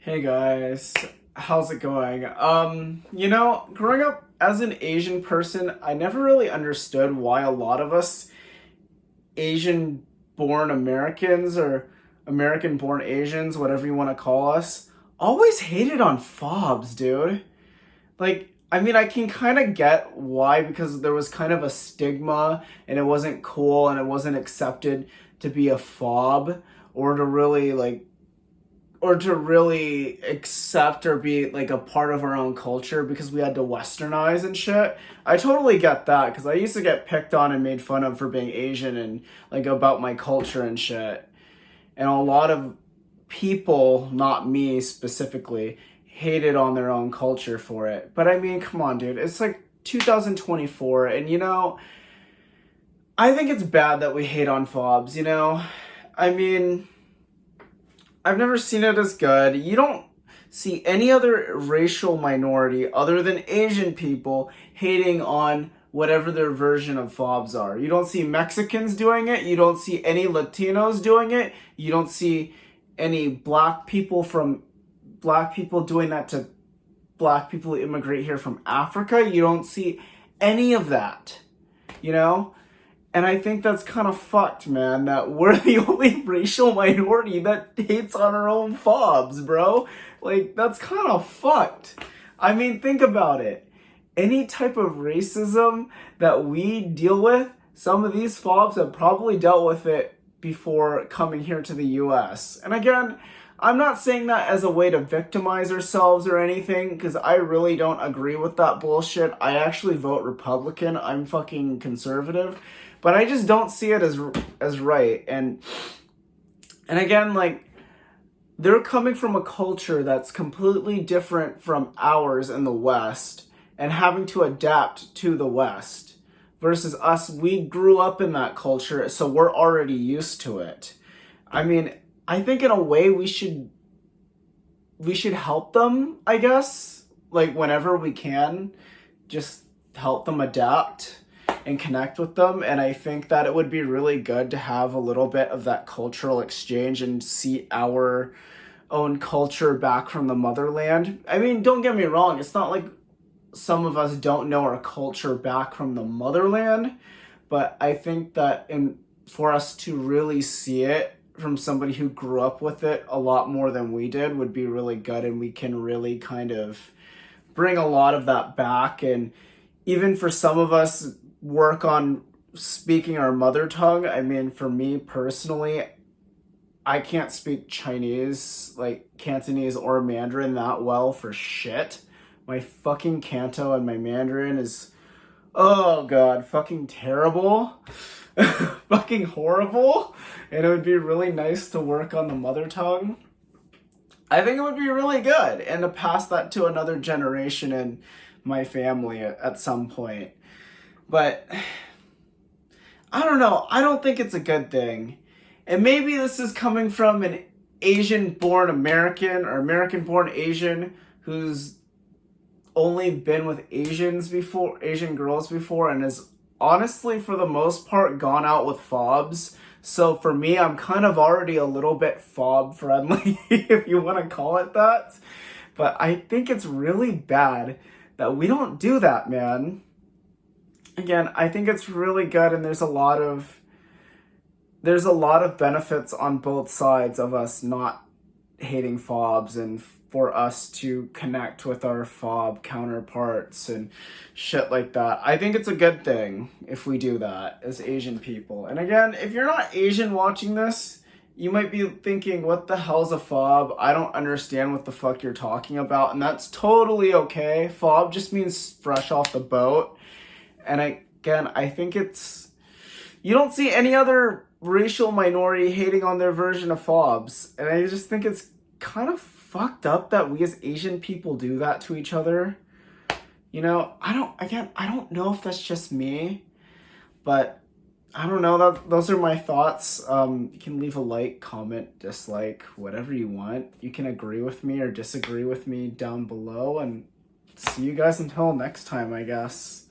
Hey guys, how's it going? Growing up as an Asian person, I never really understood why a lot of us Asian born Americans or American born Asians, whatever you want to call us, always hated on fobs, dude. I can kind of get why, because there was kind of a stigma and it wasn't cool and it wasn't accepted to be a fob or to really accept or be like a part of our own culture because we had to westernize and shit. I totally get that because I used to get picked on and made fun of for being Asian and like about my culture and shit. And a lot of people, not me specifically, hated on their own culture for it. But I mean, come on, dude. It's like 2024 and I think it's bad that we hate on fobs. I mean, I've never seen it as good. You don't see any other racial minority other than Asian people hating on whatever their version of fobs are. You don't see Mexicans doing it. You don't see any Latinos doing it. You don't see any black people doing that to black people who immigrate here from Africa. You don't see any of that, you know? And I think that's kind of fucked, man, that we're the only racial minority that hates on our own fobs, bro. Like, that's kind of fucked. I mean, think about it. Any type of racism that we deal with, some of these fobs have probably dealt with it before coming here to the US. And again, I'm not saying that as a way to victimize ourselves or anything, because I really don't agree with that bullshit. I actually vote Republican. I'm fucking conservative. But I just don't see it as right. And again, like, they're coming from a culture that's completely different from ours in the West and having to adapt to the West. Versus us, we grew up in that culture, so we're already used to it. I mean, I think in a way we should help them, I guess. Like, whenever we can, just help them adapt and connect with them. And I think that it would be really good to have a little bit of that cultural exchange and see our own culture back from the motherland. I mean, don't get me wrong, it's not like some of us don't know our culture back from the motherland, but I think that for us to really see it from somebody who grew up with it a lot more than we did would be really good, and we can really kind of bring a lot of that back. And even for some of us, work on speaking our mother tongue. I mean, for me personally, I can't speak Chinese, like Cantonese or Mandarin that well for shit. My fucking Canto and my Mandarin is, oh god, fucking terrible. Fucking horrible. And it would be really nice to work on the mother tongue. I think it would be really good, and to pass that to another generation in my family at some point. But I don't know. I don't think it's a good thing. And maybe this is coming from an Asian-born American or American-born Asian who's only been with Asian girls before, and has honestly, for the most part, gone out with fobs. So for me, I'm kind of already a little bit fob friendly, if you want to call it that. But I think it's really bad that we don't do that, man. Again, I think it's really good, and there's a lot of benefits on both sides of us not hating fobs, and for us to connect with our fob counterparts and shit like that. I think it's a good thing if we do that as Asian people. And again, if you're not Asian watching this, you might be thinking, what the hell's a fob? I don't understand what the fuck you're talking about. And that's totally okay. Fob just means fresh off the boat. And I think you don't see any other racial minority hating on their version of fobs. And I just think it's kind of fucked up that we as Asian people do that to each other. I don't know if that's just me, but I don't know. Those are my thoughts. You can leave a like, comment, dislike, whatever you want. You can agree with me or disagree with me down below, and see you guys until next time, I guess.